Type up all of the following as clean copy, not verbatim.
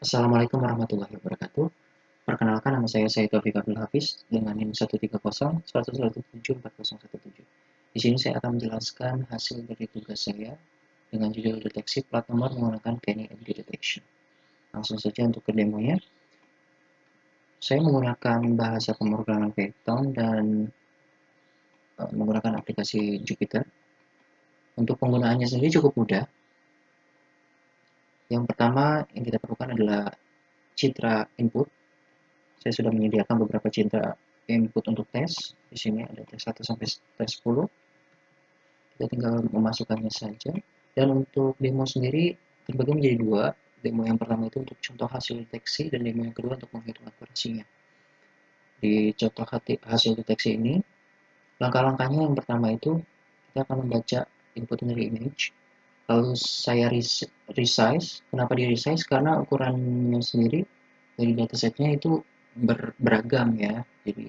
Assalamualaikum warahmatullahi wabarakatuh. Perkenalkan nama saya Taufik Abdul Hafiz dengan NIM 130.117.4017. Di sini saya akan menjelaskan hasil dari tugas saya dengan judul deteksi plat nomor menggunakan Kenny ID Detection. Langsung saja untuk ke demonya. Saya menggunakan bahasa pemrograman Python dan menggunakan aplikasi Jupyter. Untuk penggunaannya sendiri cukup mudah. Yang pertama yang kita perlukan adalah citra input. Saya sudah menyediakan beberapa citra input untuk tes. Di sini ada tes 1 sampai tes 10. Kita tinggal memasukkannya saja. Dan untuk demo sendiri terbagi menjadi dua. Demo yang pertama itu untuk contoh hasil deteksi dan demo yang kedua untuk menghitung akurasinya. Di contoh hasil deteksi ini, langkah-langkahnya yang pertama itu kita akan membaca input dari image. Lalu saya resize. Kenapa di resize? Karena ukurannya sendiri dari datasetnya itu beragam ya. Jadi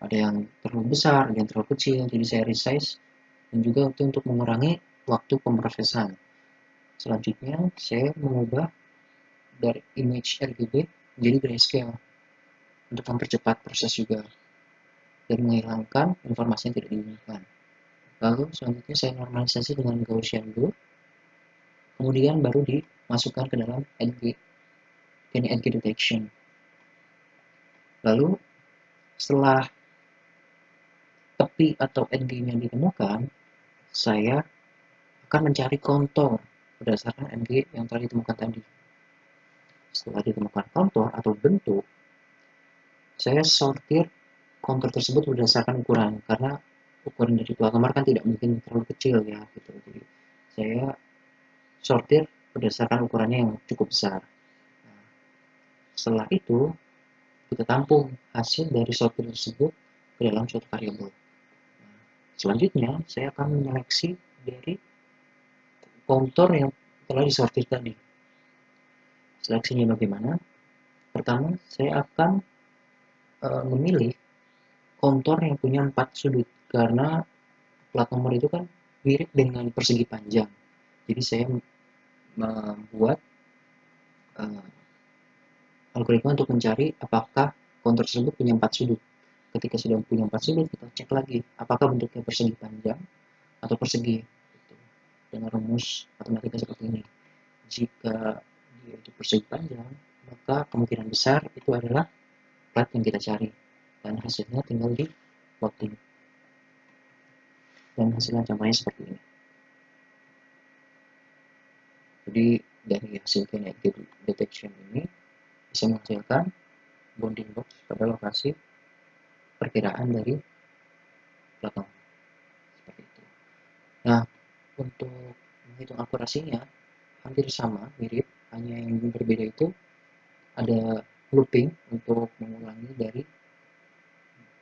ada yang terlalu besar, ada yang terlalu kecil. Jadi saya resize dan juga untuk mengurangi waktu pemrosesan. Selanjutnya saya mengubah dari image RGB menjadi grayscale untuk mempercepat proses juga dan menghilangkan informasi yang tidak diinginkan. Lalu selanjutnya saya normalisasi dengan Gaussian blur, kemudian baru dimasukkan ke dalam NG detection. Lalu setelah tepi atau NG-nya ditemukan, saya akan mencari kontur berdasarkan NG yang telah ditemukan tadi. Setelah ditemukan kontur atau bentuk, saya sortir kontur tersebut berdasarkan ukuran, karena ukuran dari plat nomor kan tidak mungkin terlalu kecil ya gitu. Jadi saya sortir berdasarkan ukurannya yang cukup besar. Nah, setelah itu kita tampung hasil dari sortir tersebut ke dalam suatu variabel. Nah, selanjutnya saya akan menyeleksi dari kontur yang telah disortir tadi. Seleksinya bagaimana? Pertama, saya akan memilih kontur yang punya 4 sudut, karena plat nomor itu kan mirip dengan persegi panjang. Jadi saya membuat algoritma untuk mencari apakah kontur tersebut punya 4 sudut. Ketika sudah punya 4 sudut, kita cek lagi apakah bentuknya persegi panjang atau persegi. Gitu. Dengan rumus matematika seperti ini. Jika dia itu persegi panjang, maka kemungkinan besar itu adalah plat yang kita cari. Dan hasilnya tinggal di plotting. Dan hasilnya contohnya seperti ini. Jadi dari hasil kinetic detection ini bisa menghasilkan bounding box pada lokasi perkiraan dari plat nomor. Seperti itu. Nah, untuk menghitung akurasinya hampir sama, mirip, hanya yang berbeda itu ada looping untuk mengulangi dari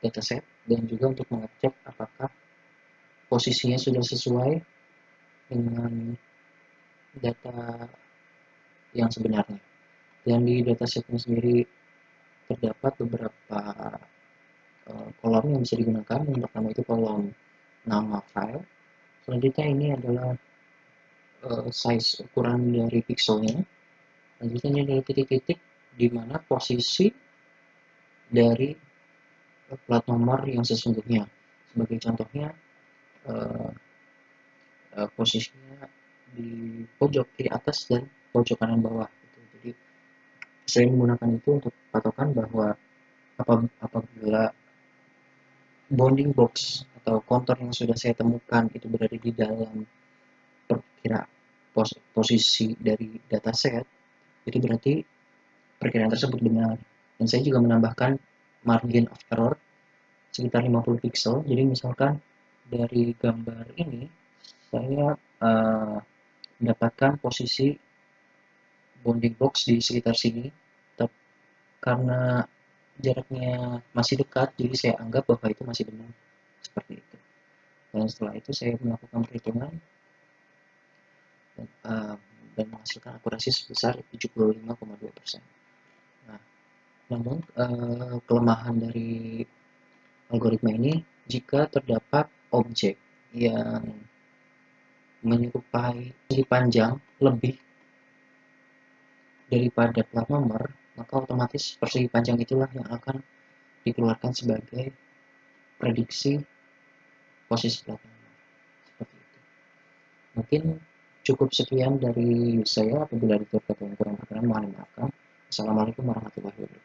dataset dan juga untuk mengecek apakah posisinya sudah sesuai dengan data yang sebenarnya. Dan di datasetnya sendiri terdapat beberapa kolom yang bisa digunakan. Yang pertama itu kolom nama file. Selanjutnya ini adalah size ukuran dari pixelnya. Selanjutnya ini adalah titik-titik di mana posisi dari plat nomor yang sesungguhnya. Sebagai contohnya, posisinya di pojok kiri atas dan pojok kanan bawah. Jadi saya menggunakan itu untuk patokan bahwa apabila bounding box atau kontur yang sudah saya temukan itu berada di dalam perkiraan posisi dari dataset, itu berarti perkiraan tersebut benar. Dan saya juga menambahkan margin of error sekitar 50 pixel. Jadi misalkan dari gambar ini saya mendapatkan posisi bounding box di sekitar sini, karena jaraknya masih dekat, jadi saya anggap bahwa itu masih benar. Seperti itu. Dan setelah itu saya melakukan perhitungan dan menghasilkan akurasi sebesar 75,2%. Nah, namun kelemahan dari algoritma ini jika terdapat objek yang menyerupai segi panjang lebih daripada plat nomor, maka otomatis persegi panjang itulah yang akan dikeluarkan sebagai prediksi posisi plat nomor. Seperti itu. Mungkin cukup sekian dari saya. Apabila ada kata yang kurang berkenan, mohon dimaafkan. Assalamualaikum warahmatullahi wabarakatuh.